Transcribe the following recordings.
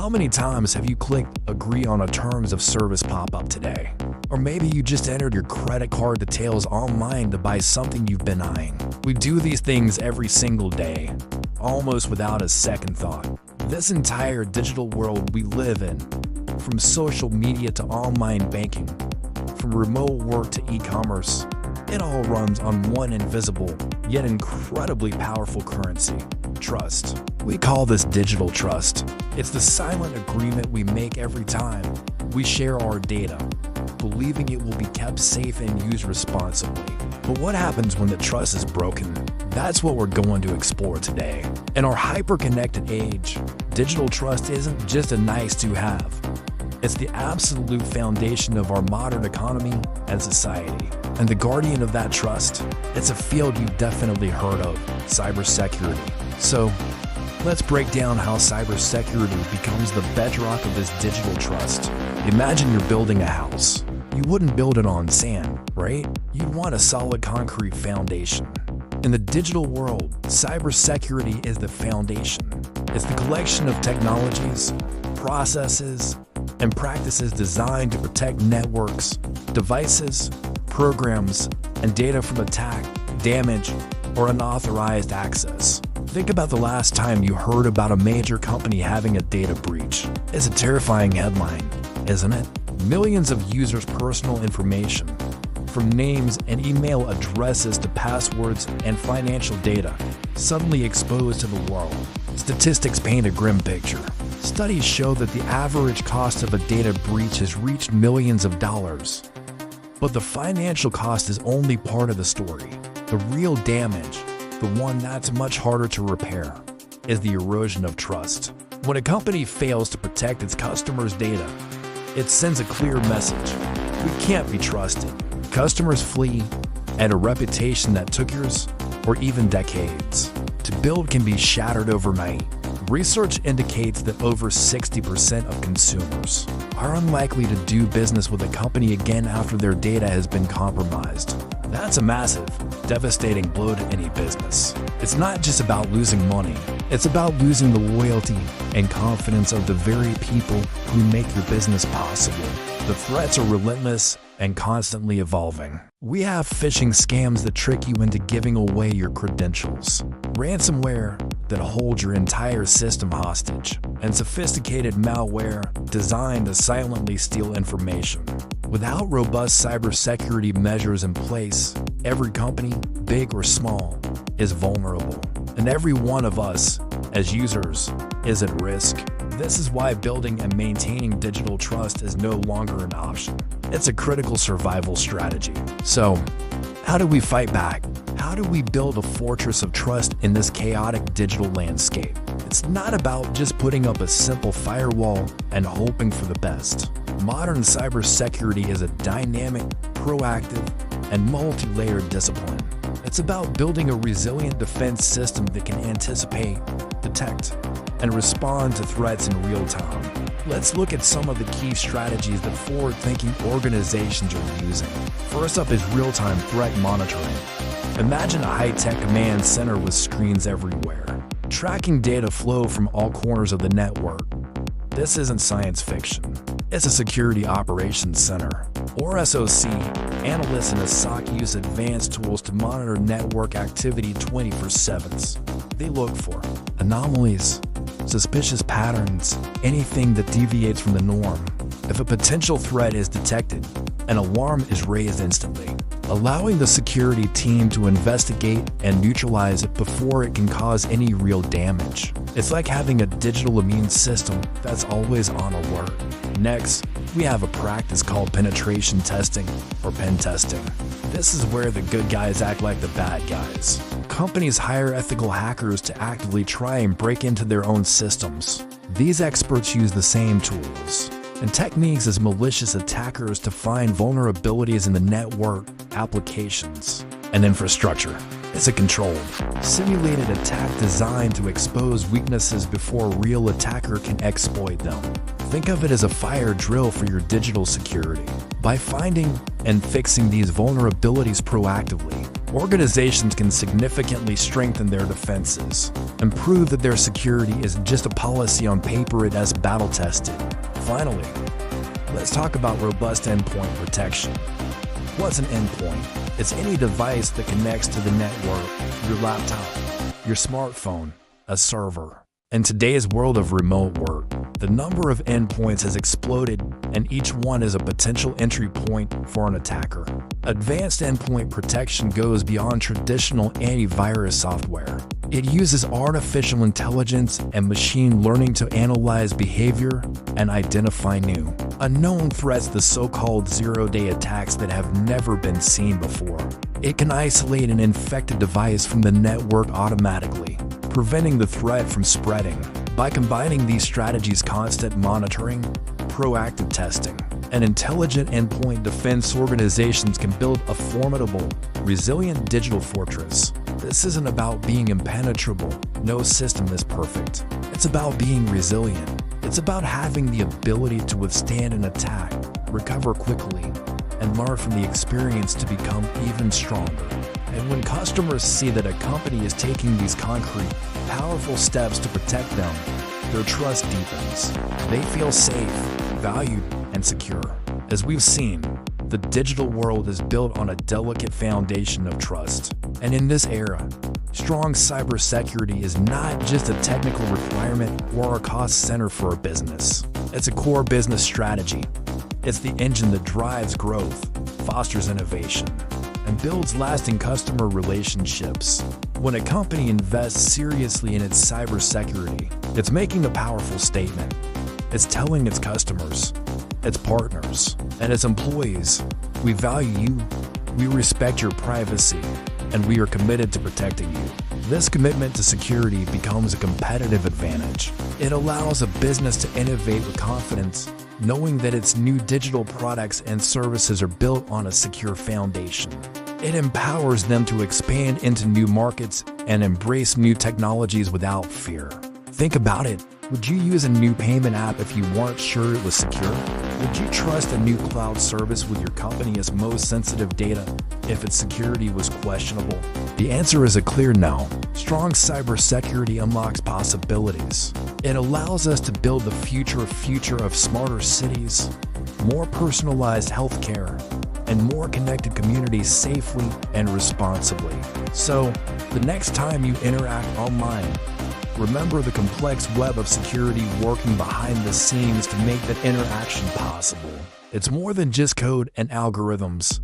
How many times have you clicked agree on a terms of service pop-up today? Or maybe you just entered your credit card details online to buy something you've been eyeing. We do these things every single day, almost without a second thought. This entire digital world we live in, from social media to online banking, from remote work to e-commerce, it all runs on one invisible, yet incredibly powerful currency: trust. We call this digital trust. It's the silent agreement we make every time we share our data, believing it will be kept safe and used responsibly. But what happens when the trust is broken? That's what we're going to explore today. In our hyper-connected age, digital trust isn't just a nice-to-have. It's the absolute foundation of our modern economy and society. And the guardian of that trust, it's a field you've definitely heard of: cybersecurity. So, let's break down how cybersecurity becomes the bedrock of this digital trust. Imagine you're building a house. You wouldn't build it on sand, right? You'd want a solid concrete foundation. In the digital world, cybersecurity is the foundation. It's the collection of technologies, processes, and practices designed to protect networks, devices, programs, and data from attack, damage, or unauthorized access. Think about the last time you heard about a major company having a data breach. It's a terrifying headline, isn't it? Millions of users' personal information, from names and email addresses to passwords and financial data, suddenly exposed to the world. Statistics paint a grim picture. Studies show that the average cost of a data breach has reached millions of dollars. But the financial cost is only part of the story. The real damage, the one that's much harder to repair, is the erosion of trust. When a company fails to protect its customers' data, it sends a clear message: we can't be trusted. Customers flee, and a reputation that took years or even decades to build can be shattered overnight. Research indicates that over 60% of consumers are unlikely to do business with a company again after their data has been compromised. That's a massive, devastating blow to any business. It's not just about losing money. It's about losing the loyalty and confidence of the very people who make your business possible. The threats are relentless and constantly evolving. We have phishing scams that trick you into giving away your credentials, ransomware that holds your entire system hostage, and sophisticated malware designed to silently steal information. Without robust cybersecurity measures in place, every company, big or small, is vulnerable, and every one of us, as users, is at risk. This is why building and maintaining digital trust is no longer an option. It's a critical survival strategy. So, how do we fight back? How do we build a fortress of trust in this chaotic digital landscape? It's not about just putting up a simple firewall and hoping for the best. Modern cybersecurity is a dynamic, proactive, and multi-layered discipline. It's about building a resilient defense system that can anticipate, detect, and respond to threats in real time. Let's look at some of the key strategies that forward-thinking organizations are using. First up is real-time threat monitoring. Imagine a high-tech command center with screens everywhere, tracking data flow from all corners of the network. This isn't science fiction. It's a security operations center, or SOC. Analysts in a SOC use advanced tools to monitor network activity 24/7. They look for anomalies, suspicious patterns, anything that deviates from the norm. If a potential threat is detected, an alarm is raised instantly, allowing the security team to investigate and neutralize it before it can cause any real damage. It's like having a digital immune system that's always on alert. Next, we have a practice called penetration testing, or pen testing. This is where the good guys act like the bad guys. Companies hire ethical hackers to actively try and break into their own systems. These experts use the same tools and techniques as malicious attackers to find vulnerabilities in the network, applications, and infrastructure. It's a controlled, simulated attack designed to expose weaknesses before a real attacker can exploit them. Think of it as a fire drill for your digital security. By finding and fixing these vulnerabilities proactively, Organizations can significantly strengthen their defenses and prove that their security isn't just a policy on paper, it is battle-tested. Finally, let's talk about robust endpoint protection. What's an endpoint? It's any device that connects to the network, your laptop, your smartphone, a server. In today's world of remote work, the number of endpoints has exploded, and each one is a potential entry point for an attacker. Advanced endpoint protection goes beyond traditional antivirus software. It uses artificial intelligence and machine learning to analyze behavior and identify new, unknown threats, the so-called zero-day attacks that have never been seen before. It can isolate an infected device from the network automatically, preventing the threat from spreading. By combining these strategies, constant monitoring, proactive testing, and intelligent endpoint defense, organizations can build a formidable, resilient digital fortress. This isn't about being impenetrable. No system is perfect. It's about being resilient. It's about having the ability to withstand an attack, recover quickly, and learn from the experience to become even stronger. And when customers see that a company is taking these concrete, powerful steps to protect them, their trust deepens. They feel safe, valued, and secure. As we've seen, the digital world is built on a delicate foundation of trust. And in this era, strong cybersecurity is not just a technical requirement or a cost center for a business. It's a core business strategy. It's the engine that drives growth, fosters innovation, and builds lasting customer relationships. When a company invests seriously in its cybersecurity, it's making a powerful statement. It's telling its customers, its partners, and its employees, we value you, we respect your privacy, and we are committed to protecting you. This commitment to security becomes a competitive advantage. It allows a business to innovate with confidence, knowing that its new digital products and services are built on a secure foundation. It empowers them to expand into new markets and embrace new technologies without fear. Think about it. Would you use a new payment app if you weren't sure it was secure? Would you trust a new cloud service with your company's most sensitive data if its security was questionable? The answer is a clear no. Strong cybersecurity unlocks possibilities. It allows us to build the future of smarter cities, more personalized healthcare, and more connected communities safely and responsibly. So, the next time you interact online, remember the complex web of security working behind the scenes to make that interaction possible. It's more than just code and algorithms.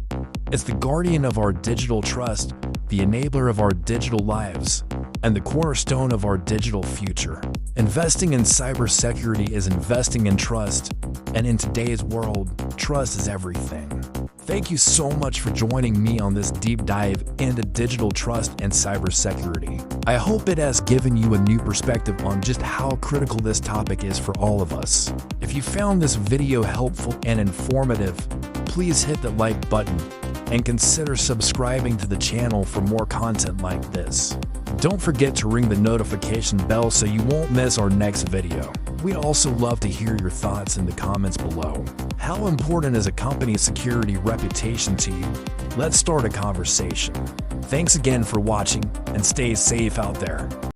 It's the guardian of our digital trust, the enabler of our digital lives, and the cornerstone of our digital future. Investing in cybersecurity is investing in trust, and in today's world, trust is everything. Thank you so much for joining me on this deep dive into digital trust and cybersecurity. I hope it has given you a new perspective on just how critical this topic is for all of us. If you found this video helpful and informative, please hit the like button and consider subscribing to the channel for more content like this. Don't forget to ring the notification bell so you won't miss our next video. We'd also love to hear your thoughts in the comments below. How important is a company's security reputation to you? Let's start a conversation. Thanks again for watching, and stay safe out there.